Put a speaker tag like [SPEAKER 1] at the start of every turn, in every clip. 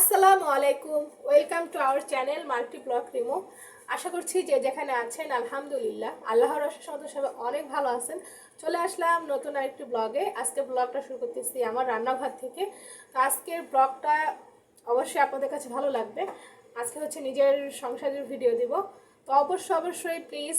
[SPEAKER 1] আসসালামু আলাইকুম, welcome to our channel multi blog রিমো। আশা করছি যে যেখানে আছেন আলহামদুলিল্লাহ আল্লাহর অশেষ রহমতে সবাই অনেক ভালো আছেন। চলে আসলাম নতুন আরেকটি ব্লগে। আজকে ব্লগটা শুরু করতেছি আমার রান্নাঘর থেকে। তো আজকের ব্লগটা অবশ্যই আপনাদের কাছে ভালো লাগবে। আজকে হচ্ছে নিজের সংসারের ভিডিও দিব। তো অবশ্যই প্লিজ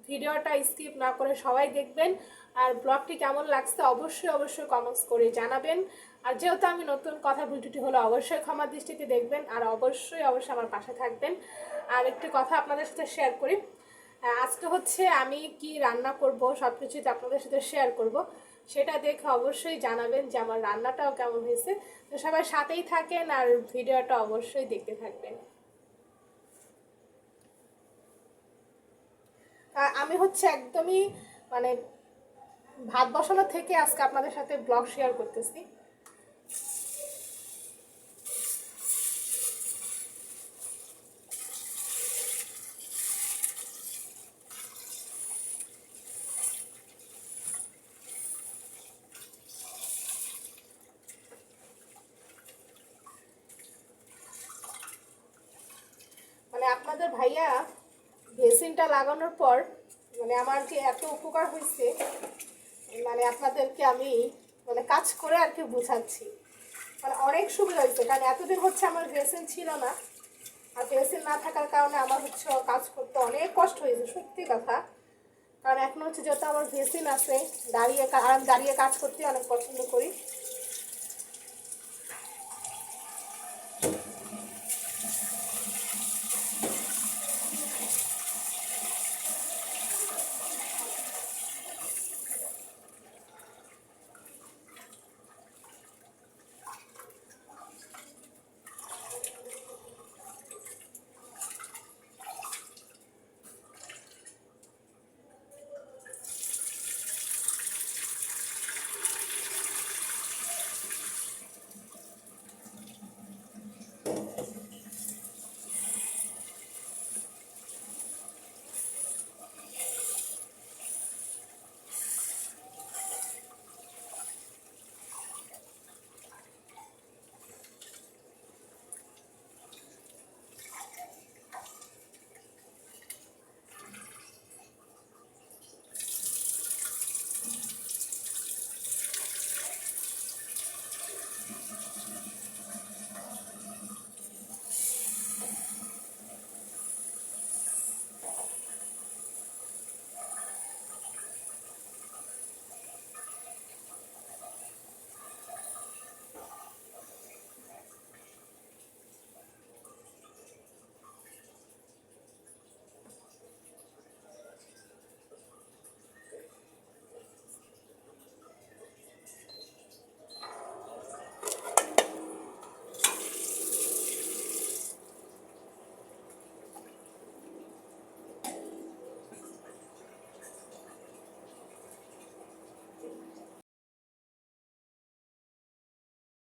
[SPEAKER 1] ভিডিওটা স্কিপ না করে সবাই দেখবেন। আর ব্লগটি কেমন লাগছে অবশ্যই কমেন্টস করে জানাবেন। আর যেহেতু আমি নতুন কথা, ভিডিওটি হলো অবশ্যই ক্ষমা দৃষ্টিতে দেখবেন। আর অবশ্যই আমার পাশে থাকবেন। আর একটি কথা আপনাদের সাথে শেয়ার করি, আজকে হচ্ছে আমি কি রান্না করব সব কিছুই আপনাদের সাথে শেয়ার করব। সেটা দেখে অবশ্যই জানাবেন যে আমার রান্নাটাও কেমন হয়েছে। তো সবাই সাথেই থাকেন আর ভিডিওটা অবশ্যই দেখতে থাকবেন। আমি হচ্ছে একদমই মানে ভাত বসানো থেকে আজকে আপনাদের সাথে ব্লগ শেয়ার করতেছি। মানে আপনাদের ভাইয়া বেসিনটা লাগানোর পর মানে আমার যে এত উপকার হয়েছে, মানে আপনাদেরকে আমি মানে কাজ করে আর কি বুঝাচ্ছি। মানে অনেক সুবিধা হয়েছে, কারণ এতদিন হচ্ছে আমার বেসিন ছিল না। আর বেসিন না থাকার কারণে আমার হচ্ছে কাজ করতে অনেক কষ্ট হয়েছে, সত্যি কথা। কারণ এখন হচ্ছে যেহেতু আমার বেসিন আছে, দাঁড়িয়ে কাজ করতে অনেক পছন্দ করি।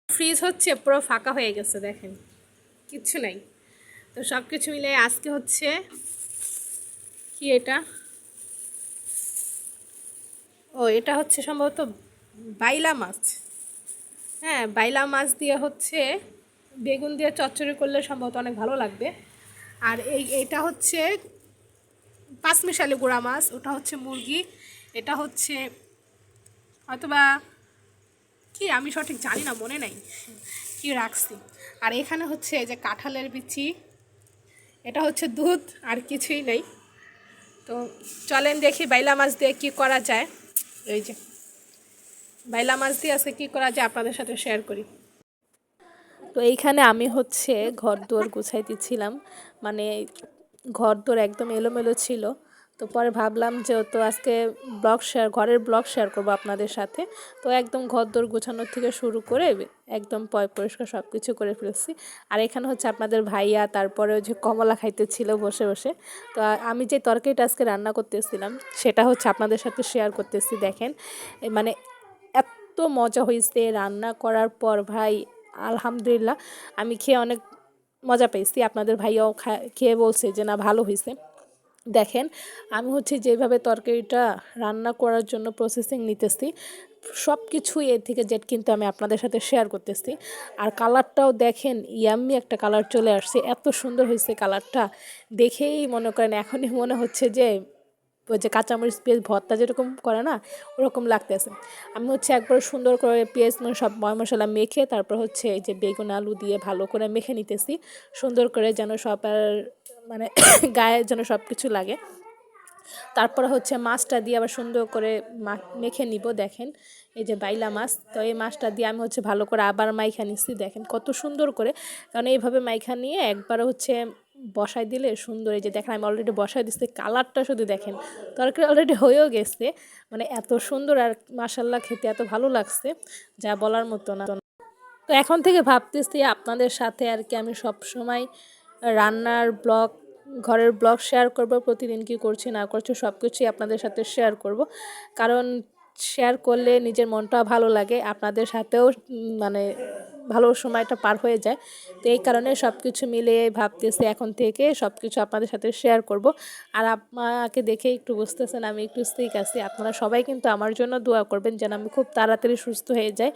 [SPEAKER 1] ফ্রিজ হচ্ছে পুরো ফাঁকা হয়ে গেছে, দেখেন কিচ্ছু নাই। তো সব কিছু মিলে আজকে হচ্ছে কি এটা, এটা হচ্ছে সম্ভবত বাইলা মাছ। হ্যাঁ, বাইলা মাছ দিয়ে হচ্ছে বেগুন দিয়ে চচ্চড়ি করলে সম্ভবত অনেক ভালো লাগবে। আর এইটা হচ্ছে পাঁচমিশালি গুঁড়া মাছ, ওটা হচ্ছে মুরগি, এটা হচ্ছে হয়তোবা কি আমি সঠিক জানি না, মনে নাই কি রাখছি। আর এখানে হচ্ছে এই যে কাঁঠালের বিচি, এটা হচ্ছে দুধ, আর কিছুই নেই। তো চলেন দেখি বাইলা মাছ দিয়ে কী করা যায়। এই যে বাইলা মাছ দিয়ে আজকে কী করা যায় আপনাদের সাথে শেয়ার করি। তো এইখানে আমি হচ্ছে ঘর দুয়ার গুছাইতেছিলাম, মানে ঘর দুয়ার একদম এলোমেলো ছিল। তো পরে ভাবলাম যেহেতু আজকে ঘরের ব্লগ শেয়ার করবো আপনাদের সাথে, তো একদম ঘর দুয়ার গোছানোর থেকে শুরু করে একদম পরিষ্কার সব কিছু করে ফেলছি। আর এখানে হচ্ছে আপনাদের ভাইয়া, তারপরে যে কমলা খাইতেছিল বসে বসে। তো আমি যে তরকারিটা আজকে রান্না করতেছিলাম সেটা হচ্ছে আপনাদের সাথে শেয়ার করতেছি। দেখেন মানে এত মজা হয়েছে রান্না করার পর, ভাই আলহামদুলিল্লাহ আমি খেয়ে অনেক মজা পেয়েছি। আপনাদের ভাইয়াও খেয়ে বলছে যে না ভালো হয়েছে। দেখেন আমি হচ্ছে যেভাবে তরকারিটা রান্না করার জন্য প্রসেসিং নিতেছি, সব কিছুই এ থেকে জেড কিন্তু আমি আপনাদের সাথে শেয়ার করতেছি। আর কালারটাও দেখেন, ইয়াম্মি একটা কালার চলে আসছে, এত সুন্দর হয়েছে কালারটা। দেখেই মনে করেন এখনই মনে হচ্ছে যে ওই যে কাঁচামরিচ পেঁয়াজ ভর্তা যেরকম করে না, ওরকম লাগতেছে। আমি হচ্ছে একবার সুন্দর করে পেঁয়াজ সব মশলা মেখে তারপর হচ্ছে এই যে বেগুন আলু দিয়ে ভালো করে মেখে নিতেছি সুন্দর করে, যেন সবার মানে গায়ে যেন সব কিছু লাগে। তারপরে হচ্ছে মাছটা দিয়ে আবার সুন্দর করে মেখে নিব। দেখেন এই যে বাইলা মাছ, তো এই মাছটা দিয়ে আমি হচ্ছে ভালো করে আবার মাইখা নিচ্ছি। দেখেন কত সুন্দর করে, কারণ এইভাবে মাইখা নিয়ে একবার হচ্ছে বসাই দিলে সুন্দর। এই যে দেখেন আমি অলরেডি বসাই দিচ্ছি, কালারটা শুধু দেখেন, তরকারি অলরেডি হয়েও গেছে। মানে এত সুন্দর আর মাশাল্লাহ খেতে এত ভালো লাগছে যা বলার মতো না। তো এখন থেকে ভাবতেছি আপনাদের সাথে আর কি আমি সব সময় রান্নার ব্লগ, ঘরের ব্লগ শেয়ার করব, প্রতিদিন কি করছি না করছি সব কিছুই আপনাদের সাথে শেয়ার করব। কারণ শেয়ার করলে নিজের মনটাও ভালো লাগে, আপনাদের সাথেও মানে ভালো সময়টা পার হয়ে যায়। তো এই কারণে সব কিছু মিলিয়ে ভাবতেছি এখন থেকে সব কিছু আপনাদের সাথে শেয়ার করব। আর আমাকে দেখে একটু বুঝতেছেন আমি একটু সিক আছি, আপনারা সবাই কিন্তু আমার জন্য দোয়া করবেন যেন আমি খুব তাড়াতাড়ি সুস্থ হয়ে যাই।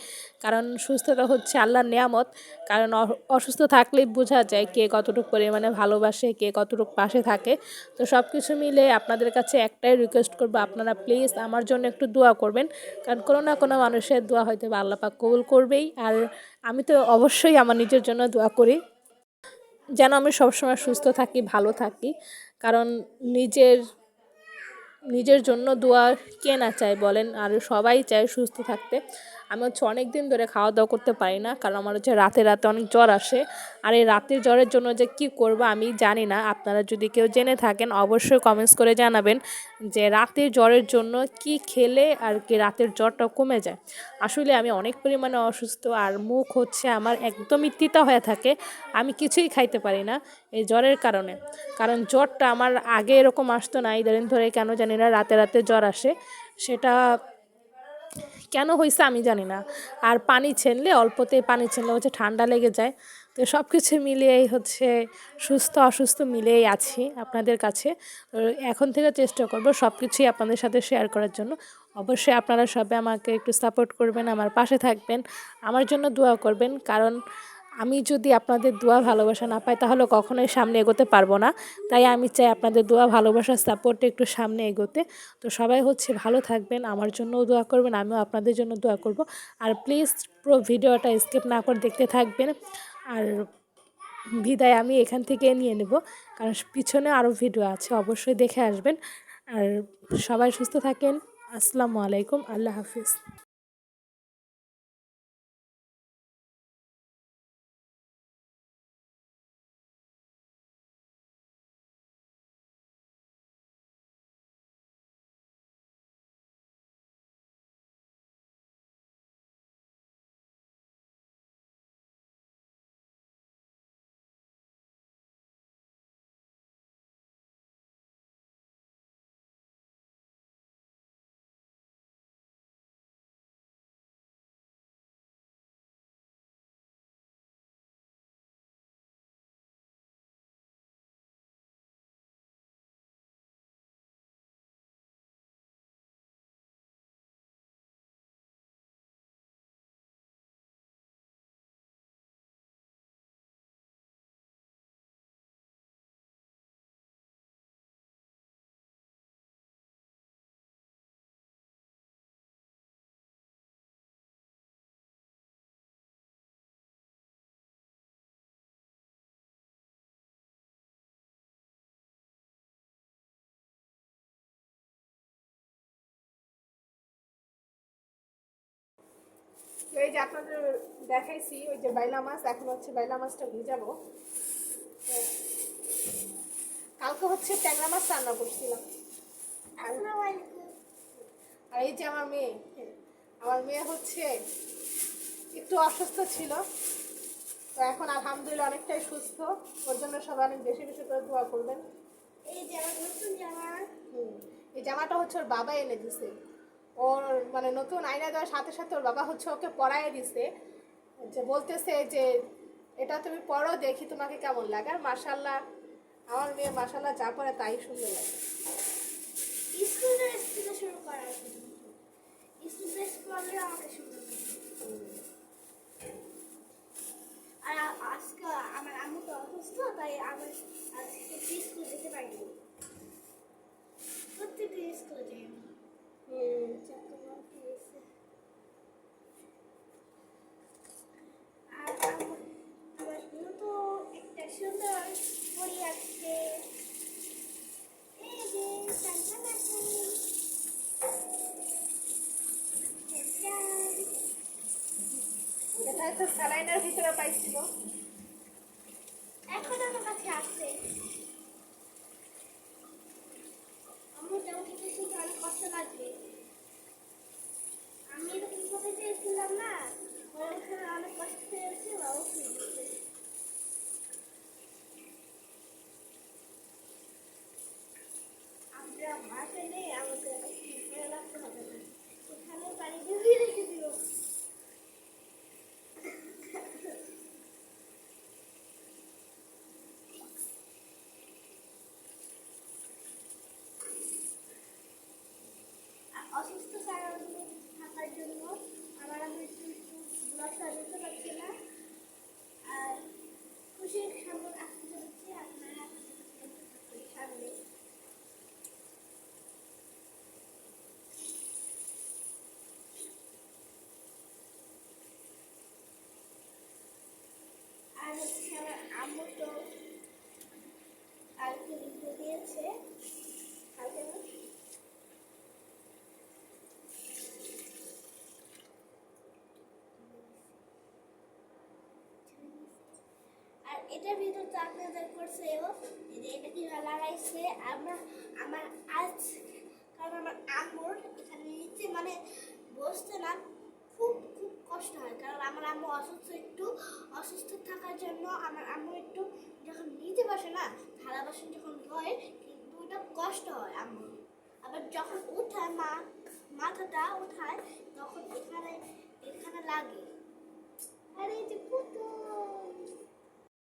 [SPEAKER 1] কারণ সুস্থতা হচ্ছে আল্লাহর নেয়ামত। কারণ অসুস্থ থাকলেই বোঝা যায় কে কতটুকু পরিমাণে ভালোবাসে, কে কতটুকু পাশে থাকে। তো সব কিছু মিলে আপনাদের কাছে একটাই রিকোয়েস্ট করবো, আপনারা প্লিজ আমার জন্য একটু দোয়া করবেন। কারণ কোনো না কোনো মানুষের দোয়া হয়তো বা আল্লাহ পাক কবুল করবেই। আর আমি তো অবশ্যই আমার নিজের জন্য দোয়া করি যেন আমি সবসময় সুস্থ থাকি, ভালো থাকি। কারণ নিজের নিজের জন্য দোয়া কে না চায় বলেন, আর সবাই চায় সুস্থ থাকতে। আমি হচ্ছে অনেক দিন ধরে খাওয়া দাওয়া করতে পারি না, কারণ আমার হচ্ছে রাতে রাতে অনেক জ্বর আসে। আর এই রাতের জ্বরের জন্য যে কি করব আমি জানি না, আপনারা যদি কেউ জেনে থাকেন অবশ্যই কমেন্টস করে জানাবেন যে রাতের জ্বরের জন্য কি খেলে আর কি রাতের জ্বরটা কমে যায়। আসলে আমি অনেক পরিমাণে অসুস্থ, আর মুখ হচ্ছে আমার একদমই তিতা হয়ে থাকে, আমি কিছুই খাইতে পারি না এই জ্বরের কারণে। কারণ জ্বরটা আমার আগে এরকম আসতো না, ইদানিং ধরে কেন জানি না রাতে রাতে জ্বর আসে, সেটা কেন হয়েছে আমি জানি না। আর পানি ছেনলে, অল্পতে পানি ছেনলে হচ্ছে ঠান্ডা লেগে যায়। তো সব কিছু মিলিয়েই হচ্ছে সুস্থ অসুস্থ মিলিয়েই আছি আপনাদের কাছে। তো এখন থেকে চেষ্টা করব সব কিছুই আপনাদের সাথে শেয়ার করার জন্য। অবশ্যই আপনারা সবাই আমাকে একটু সাপোর্ট করবেন, আমার পাশে থাকবেন, আমার জন্য দোয়া করবেন। কারণ আমি যদি আপনাদের দোয়া ভালোবাসা না পাই তাহলে কখনোই সামনে এগোতে পারবো না। তাই আমি চাই আপনাদের দোয়া ভালোবাসার সাপোর্টে একটু সামনে এগোতে। তো সবাই হচ্ছে ভালো থাকবেন, আমার জন্যও দোয়া করবেন, আমিও আপনাদের জন্য দোয়া করব। আর প্লিজ পুরো ভিডিওটা স্কিপ না করে দেখতে থাকবেন। আর বিদায় আমি এখান থেকে নিয়ে নেব, কারণ পিছনে আরও ভিডিও আছে, অবশ্যই দেখে আসবেন। আর সবাই সুস্থ থাকেন। আসসালামু আলাইকুম, আল্লাহ হাফিজ। তো এই যে আপনাদের দেখাইছি ওই যে বাইলা মাছ, এখন হচ্ছে বাইলা মাছটা ভিজাবো। কালকে হচ্ছে ট্যাংরা মাছ রান্না করছিলাম। আর আর এই যে আমার মেয়ে হচ্ছে একটু অসুস্থ ছিল, তো এখন আলহামদুলিল্লাহ অনেকটাই সুস্থ। ওর জন্য সবাই অনেক বেশি বেশি করে দোয়া করবেন। এই যে আমার নতুন জামা, এই জামাটা হচ্ছে ওর বাবা এনে দিছে। ওর মানে নতুন আয়না দেওয়ার সাথে সাথে ওর বাবা হচ্ছে ওকে পরাইয়ে দিছে, যে বলতেছে যে এটা তুমি পরো দেখি তোমাকে কেমন লাগে। আর মাশাআল্লাহ আমার মেয়ে মাশাআল্লাহ যা পরে তাই সুন্দর লাগে।
[SPEAKER 2] স্কুল ড্রেস থেকে শুরু করা স্কুল ড্রেস পরলে আমাকে সুন্দর লাগে। আর আজকে আমার আম্মু তো অসুস্থ, তাই আমার আজকে স্কুল যেতে পারিনি। প্রত্যেকদিন স্কুলে যাই আমি। চট্টগ্রাম গিয়েছে। আর আমার বোন তো একটা সুন্দর পরি আছে। এই যে টানটান আছে।
[SPEAKER 1] এটা একটা স্যালাইনের ভিতরে পাইছিল।
[SPEAKER 2] এখন আমার কাছে আছে। আমার যেমন কিছু শুনতে অনেক কষ্ট লাগবে। আমি এরকম ভাবে চেয়েছিলাম না, ওখানে অনেক কষ্ট পেয়েছি, বাবু ফিরে আমরা মাঠে নেই, আমাদের ফিরে রাখতে হবে না, এখানে পানি ডুবিয়ে রেখে দিল। অসুস্থ থাকার জন্য আমার আমি একটু ব্লগটা দিতে পারছি না। আর খুশির সামনে আসতে চলেছি আপনারা সামনে। আর হচ্ছে আমার আম্মু তো কালকে লিখে দিয়েছে, কালকে আর এটার ভিতর তো আপনাদের করছে যে এটা কিভাবে লাগাইছে। আমার আজ, কারণ আমার আম্মুর এখানে নিচে মানে বসতে না খুব খুব কষ্ট হয়, কারণ আমার আম্মু অসুস্থ, একটু অসুস্থ থাকার জন্য আমার আম্মু একটু যখন নিচে বসে না, থালা বাসন যখন ধোয় কিন্তু ওটা কষ্ট হয় আম্মুর। আবার যখন উঠায় মাথাটা উঠায় তখন এখানে এখানে লাগে। আরে এই যে পুতুল